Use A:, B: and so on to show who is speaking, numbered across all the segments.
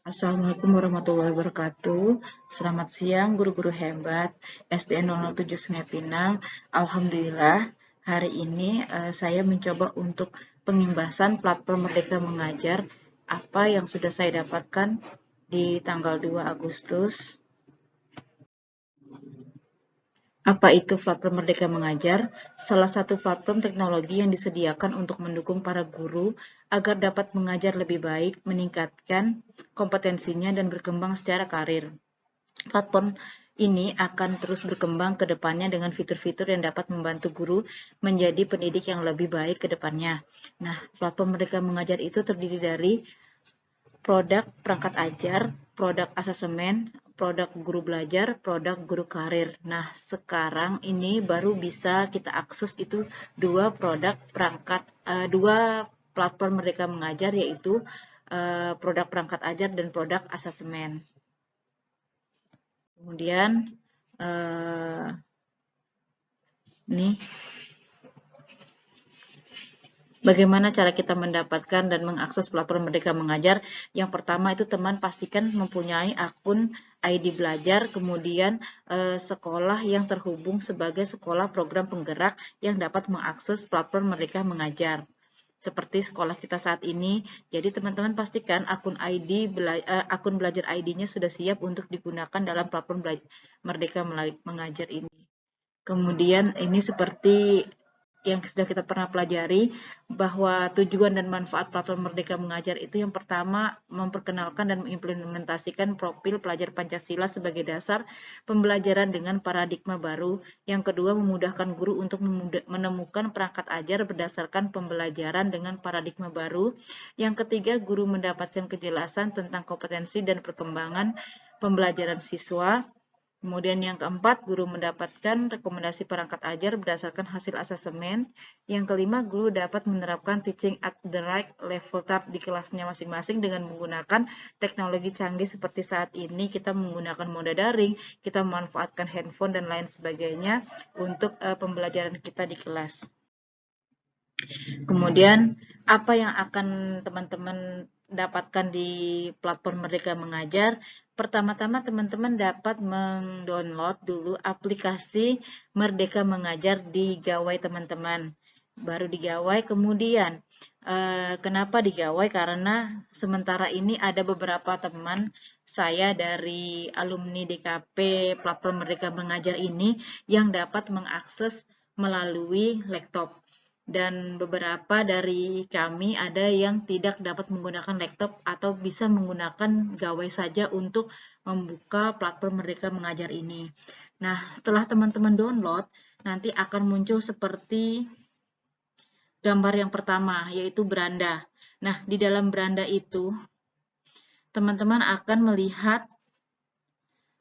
A: Assalamualaikum warahmatullahi wabarakatuh. Selamat siang guru-guru hebat SDN 007 Sungai Pinang. Alhamdulillah hari ini saya mencoba untuk pengimbasan platform Merdeka Mengajar apa yang sudah saya dapatkan di tanggal 2 Agustus. Apa itu platform Merdeka Mengajar? Salah satu platform teknologi yang disediakan untuk mendukung para guru agar dapat mengajar lebih baik, meningkatkan kompetensinya, dan berkembang secara karir. Platform ini akan terus berkembang ke depannya dengan fitur-fitur yang dapat membantu guru menjadi pendidik yang lebih baik ke depannya. Nah, platform Merdeka Mengajar itu terdiri dari produk perangkat ajar, produk asesmen, produk guru belajar, produk guru karir. Nah, sekarang ini baru bisa kita akses itu dua platform Merdeka Mengajar, yaitu produk perangkat ajar dan produk asesmen. Kemudian ini bagaimana cara kita mendapatkan dan mengakses platform Merdeka Mengajar? Yang pertama itu teman pastikan mempunyai akun ID belajar, kemudian sekolah yang terhubung sebagai sekolah program penggerak yang dapat mengakses platform Merdeka Mengajar. Seperti sekolah kita saat ini, jadi teman-teman pastikan akun belajar ID-nya sudah siap untuk digunakan dalam platform Merdeka Mengajar ini. Kemudian ini seperti yang sudah kita pernah pelajari, bahwa tujuan dan manfaat platform Merdeka Mengajar itu yang pertama memperkenalkan dan mengimplementasikan profil pelajar Pancasila sebagai dasar pembelajaran dengan paradigma baru. Yang kedua, memudahkan guru untuk menemukan perangkat ajar berdasarkan pembelajaran dengan paradigma baru. Yang ketiga, guru mendapatkan kejelasan tentang kompetensi dan perkembangan pembelajaran siswa. Kemudian yang keempat, guru mendapatkan rekomendasi perangkat ajar berdasarkan hasil asesmen. Yang kelima, guru dapat menerapkan teaching at the right level di kelasnya masing-masing dengan menggunakan teknologi canggih seperti saat ini kita menggunakan mode daring, kita memanfaatkan handphone dan lain sebagainya untuk pembelajaran kita di kelas. Kemudian, apa yang akan teman-teman dapatkan di platform Merdeka Mengajar? Pertama-tama teman-teman dapat mendownload dulu aplikasi Merdeka Mengajar di gawai teman-teman. Baru di gawai, kemudian kenapa di gawai? Karena sementara ini ada beberapa teman saya dari alumni DKP platform Merdeka Mengajar ini yang dapat mengakses melalui laptop. Dan beberapa dari kami ada yang tidak dapat menggunakan laptop atau bisa menggunakan gawai saja untuk membuka platform Merdeka Mengajar ini. Nah, setelah teman-teman download, nanti akan muncul seperti gambar yang pertama, yaitu beranda. Nah, di dalam beranda itu, teman-teman akan melihat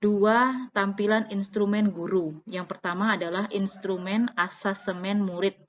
A: dua tampilan instrumen guru. Yang pertama adalah instrumen asesmen murid.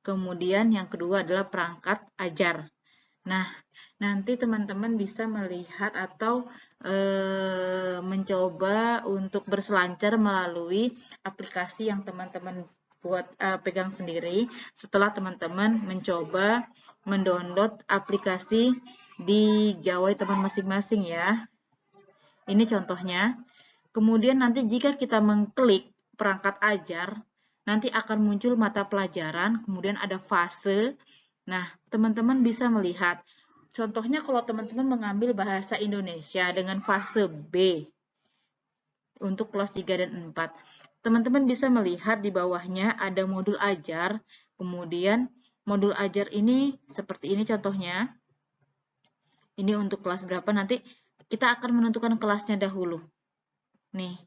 A: Kemudian yang kedua adalah perangkat ajar. Nah, nanti teman-teman bisa melihat atau mencoba untuk berselancar melalui aplikasi yang teman-teman buat pegang sendiri setelah teman-teman mencoba mendownload aplikasi di gawai teman masing-masing ya. Ini contohnya. Kemudian nanti jika kita mengklik perangkat ajar, nanti akan muncul mata pelajaran, kemudian ada fase. Nah, teman-teman bisa melihat, contohnya kalau teman-teman mengambil bahasa Indonesia dengan fase B untuk kelas 3 dan 4, teman-teman bisa melihat di bawahnya ada modul ajar, kemudian modul ajar ini seperti ini contohnya. Ini untuk kelas berapa, nanti kita akan menentukan kelasnya dahulu. Nih,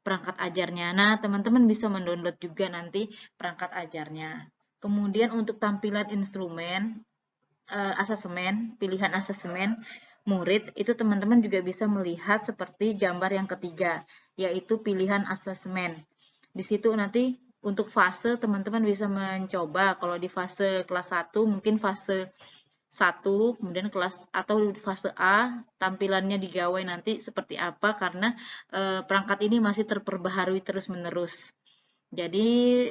A: perangkat ajarnya. Nah, teman-teman bisa mendownload juga nanti perangkat ajarnya. Kemudian untuk tampilan instrumen, asesmen, pilihan asesmen murid, itu teman-teman juga bisa melihat seperti gambar yang ketiga, yaitu pilihan asesmen. Di situ nanti untuk fase, teman-teman bisa mencoba, kalau di fase kelas 1, mungkin fase 1, kemudian kelas atau fase A, tampilannya di gawai nanti seperti apa, karena perangkat ini masih terperbaharui terus-menerus. Jadi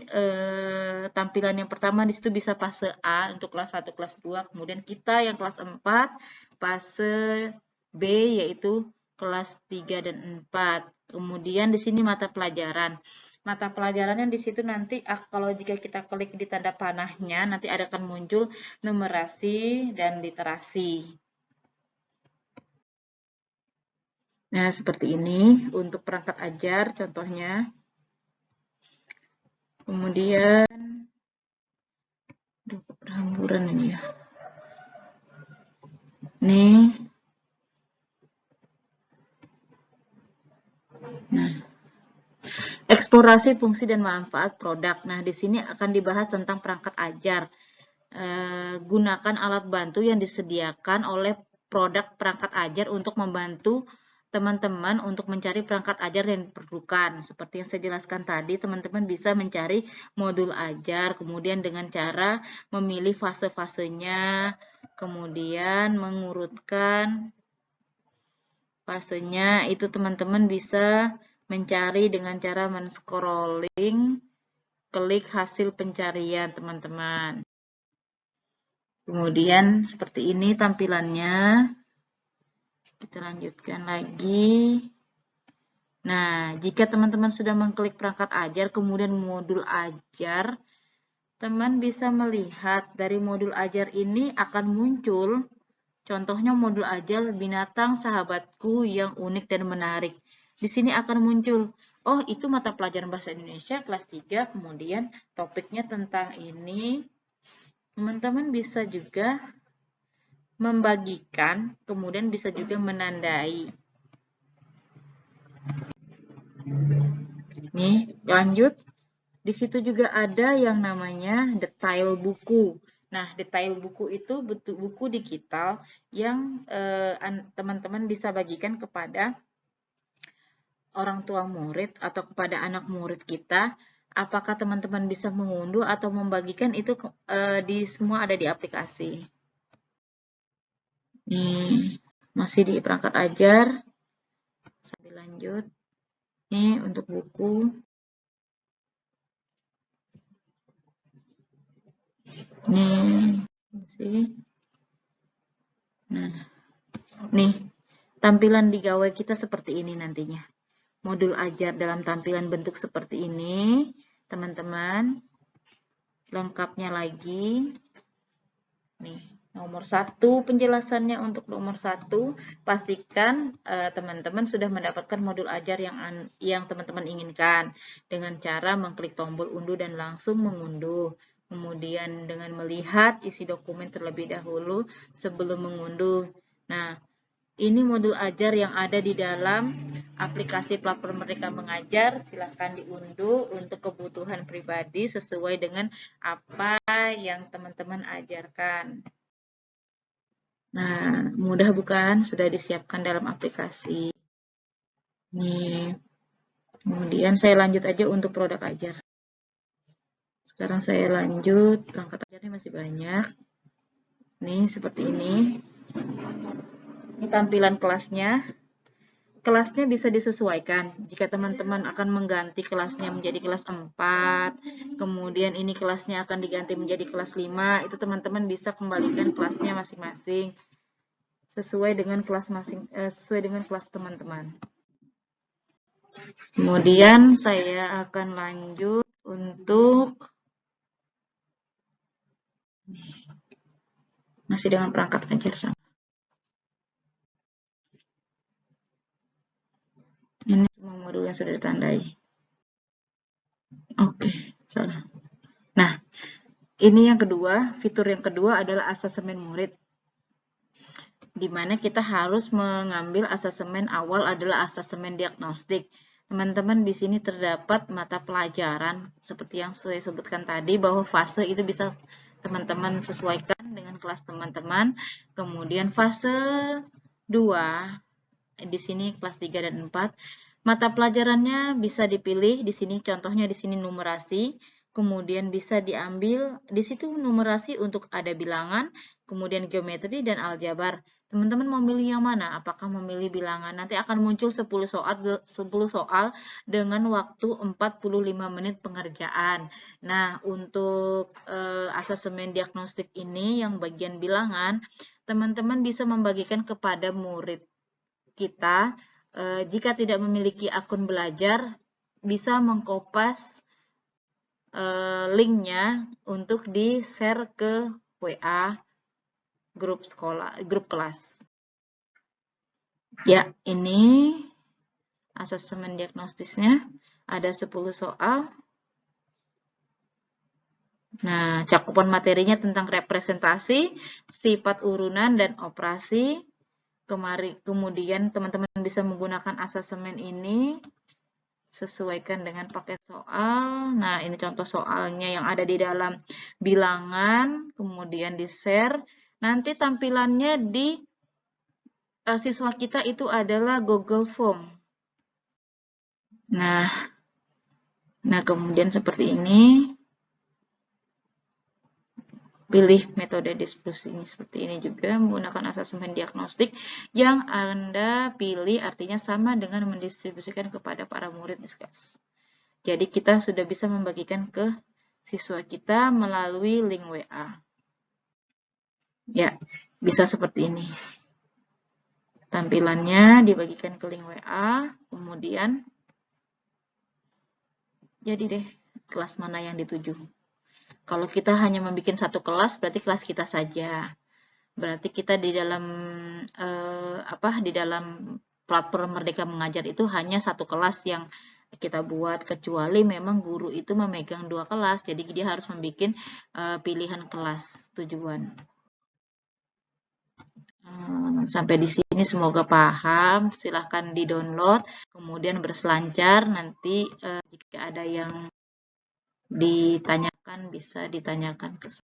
A: tampilan yang pertama di situ bisa fase A untuk kelas 1, kelas 2, kemudian kita yang kelas 4, fase B yaitu kelas 3 dan 4. Kemudian di sini mata pelajaran. Mata pelajarannya di situ nanti kalau jika kita klik di tanda panahnya nanti akan muncul numerasi dan literasi. Nah, seperti ini untuk perangkat ajar contohnya. Kemudian berhamburan ini ya. Nih. Nah, eksplorasi fungsi dan manfaat produk. Nah, di sini akan dibahas tentang perangkat ajar. Gunakan alat bantu yang disediakan oleh produk perangkat ajar untuk membantu teman-teman untuk mencari perangkat ajar yang diperlukan. Seperti yang saya jelaskan tadi, teman-teman bisa mencari modul ajar, kemudian dengan cara memilih fase-fasenya, kemudian mengurutkan fasenya, itu teman-teman bisa mencari dengan cara men-scrolling, klik hasil pencarian teman-teman. Kemudian seperti ini tampilannya. Kita lanjutkan lagi. Nah, jika teman-teman sudah mengklik perangkat ajar, kemudian modul ajar, teman bisa melihat dari modul ajar ini akan muncul, contohnya modul ajar binatang sahabatku yang unik dan menarik. Di sini akan muncul, oh itu mata pelajaran bahasa Indonesia kelas 3, kemudian topiknya tentang ini. Teman-teman bisa juga membagikan, kemudian bisa juga menandai. Nih, lanjut. Di situ juga ada yang namanya detail buku. Nah, detail buku itu buku digital yang teman-teman bisa bagikan kepada orang tua murid atau kepada anak murid kita. Apakah teman-teman bisa mengunduh atau membagikan itu semua ada di aplikasi. Nih, masih di perangkat ajar. Sambil lanjut. Nih, untuk buku. Nih, masih. Nah, nih, tampilan di gawai kita seperti ini nantinya. Modul ajar dalam tampilan bentuk seperti ini, teman-teman. Lengkapnya lagi. Nih, nomor 1 penjelasannya untuk nomor 1, pastikan teman-teman sudah mendapatkan modul ajar yang teman-teman inginkan dengan cara mengklik tombol unduh dan langsung mengunduh. Kemudian dengan melihat isi dokumen terlebih dahulu sebelum mengunduh. Nah, ini modul ajar yang ada di dalam aplikasi platform Merdeka Mengajar. Silahkan diunduh untuk kebutuhan pribadi sesuai dengan apa yang teman-teman ajarkan. Nah, mudah bukan? Sudah disiapkan dalam aplikasi. Nih. Kemudian saya lanjut aja untuk produk ajar. Sekarang saya lanjut, perangkat ajarnya masih banyak. Nih, seperti ini. Ini tampilan kelasnya. Kelasnya bisa disesuaikan. Jika teman-teman akan mengganti kelasnya menjadi kelas 4, kemudian ini kelasnya akan diganti menjadi kelas 5, itu teman-teman bisa kembalikan kelasnya masing-masing sesuai dengan kelas teman-teman. Kemudian saya akan lanjut untuk masih dengan perangkat ajar sama. Ini semua modul yang sudah ditandai. Oke, salah. Nah, ini yang kedua, fitur yang kedua adalah asesemen murid. Di mana kita harus mengambil asesemen awal adalah asesemen diagnostik. Teman-teman di sini terdapat mata pelajaran seperti yang saya sebutkan tadi bahwa fase itu bisa teman-teman sesuaikan dengan kelas teman-teman. Kemudian fase 2 di sini kelas 3 dan 4. Mata pelajarannya bisa dipilih di sini, contohnya di sini numerasi. Kemudian bisa diambil di situ numerasi untuk ada bilangan, kemudian geometri dan aljabar. Teman-teman mau milih yang mana? Apakah memilih bilangan? Nanti akan muncul 10 soal dengan waktu 45 menit pengerjaan. Nah, untuk asesemen diagnostik ini yang bagian bilangan, teman-teman bisa membagikan kepada murid. kita jika tidak memiliki akun belajar bisa mengkopas linknya untuk di-share ke WA grup sekolah, grup kelas. Ya, ini asesmen diagnostisnya. Ada 10 soal. Nah, cakupan materinya tentang representasi, sifat urunan, dan operasi. Kemudian teman-teman bisa menggunakan asesmen ini, sesuaikan dengan paket soal. Nah, ini contoh soalnya yang ada di dalam bilangan, kemudian di-share. Nanti tampilannya di siswa kita itu adalah Google Form. Nah, kemudian seperti ini. Pilih metode diskusinya seperti ini juga, menggunakan asesmen diagnostik yang Anda pilih artinya sama dengan mendistribusikan kepada para murid di kelas. Jadi kita sudah bisa membagikan ke siswa kita melalui link WA. Ya, bisa seperti ini. Tampilannya dibagikan ke link WA, kemudian jadi deh kelas mana yang dituju. Kalau kita hanya membuat satu kelas, berarti kelas kita saja. Berarti kita di dalam di dalam platform Merdeka Mengajar itu hanya satu kelas yang kita buat, kecuali memang guru itu memegang 2 kelas, jadi dia harus membuat pilihan kelas tujuan. Sampai di sini semoga paham, silahkan di-download, kemudian berselancar, nanti jika ada yang ditanyakan bisa ditanyakan ke saya.